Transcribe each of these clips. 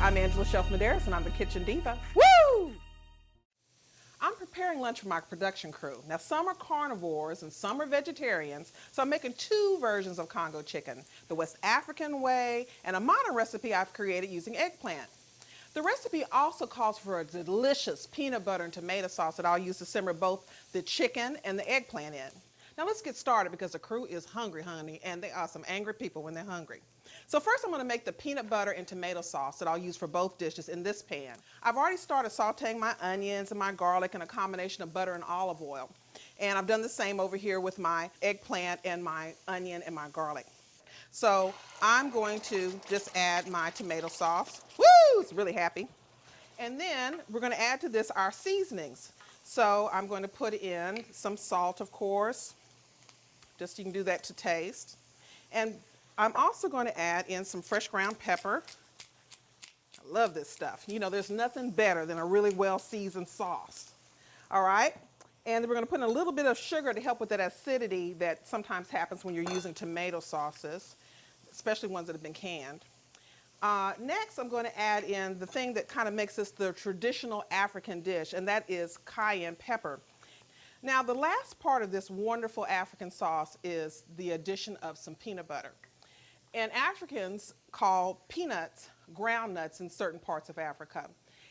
Shelf Medearis, and I'm the Kitchen Diva. Woo! I'm preparing lunch for my production crew. Now, some are carnivores and some are vegetarians, so I'm making two versions of Congo chicken, the West African way and a modern recipe I've created using eggplant. The recipe also calls for a delicious peanut butter and tomato sauce that I'll use to simmer both the chicken and the eggplant in. Now let's get started because the crew is hungry, honey, and they are some angry people when they're hungry. So first I'm going to make the peanut butter and tomato sauce that I'll use for both dishes in this pan. I've already started sauteing my onions and my garlic in a combination of butter and olive oil. And I've done the same over here with my eggplant and my onion and my garlic. So I'm going to just add my tomato sauce. Woo! It's really happy. And then we're going to add to this our seasonings. So I'm going to put in some salt, of course. Just you can do that to taste. And I'm also going to add in some fresh ground pepper. I love this stuff. You know, there's nothing better than a really well-seasoned sauce. All right? And then we're going to put in a little bit of sugar to help with that acidity that sometimes happens when you're using tomato sauces, especially ones that have been canned. Next, I'm going to add in the thing that kind of makes this the traditional African dish, and that is cayenne pepper. Now, the last part of this wonderful African sauce is the addition of some peanut butter. And Africans call peanuts ground nuts in certain parts of Africa.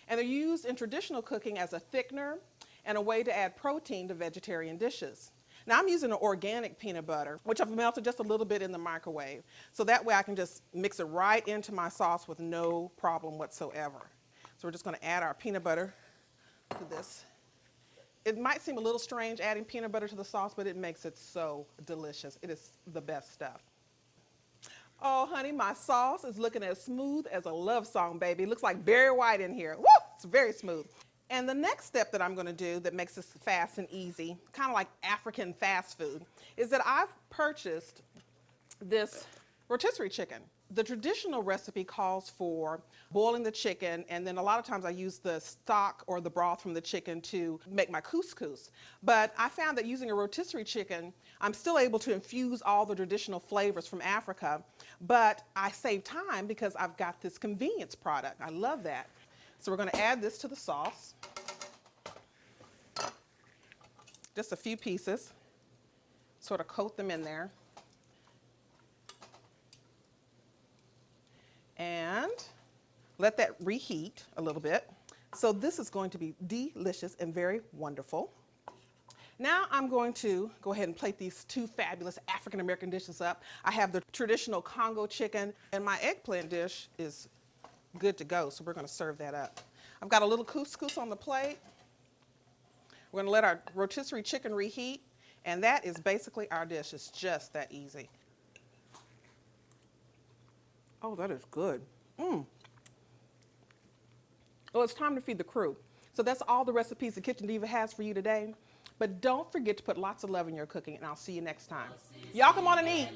And they're used in traditional cooking as a thickener and a way to add protein to vegetarian dishes. Now, I'm using an organic peanut butter, which I've melted just a little bit in the microwave. So that way I can just mix it right into my sauce with no problem whatsoever. So we're just going to add our peanut butter to this. It might seem a little strange adding peanut butter to the sauce, but it makes it so delicious. It is the best stuff. Oh, honey, my sauce is looking as smooth as a love song, baby. It looks like Barry White in here. Woo! It's very smooth. And the next step that I'm going to do that makes this fast and easy, kind of like African fast food, is that I've purchased this rotisserie chicken. The traditional recipe calls for boiling the chicken, and then a lot of times I use the stock or the broth from the chicken to make my couscous. But I found that using a rotisserie chicken, I'm still able to infuse all the traditional flavors from Africa, but I save time because I've got this convenience product. I love that. So we're going to add this to the sauce. Just a few pieces. Sort of coat them in there. And let that reheat a little bit. So this is going to be delicious and very wonderful. Now I'm going to go ahead and plate these two fabulous African-American dishes up. I have the traditional Congo chicken, and my eggplant dish is good to go, so we're going to serve that up. I've got a little couscous on the plate. We're going to let our rotisserie chicken reheat, and that is basically our dish. It's just that easy. Oh, that is good. Well, it's time to feed the crew. So that's all the recipes the Kitchen Diva has for you today. But don't forget to put lots of love in your cooking, and I'll see you next time. Y'all come on and eat.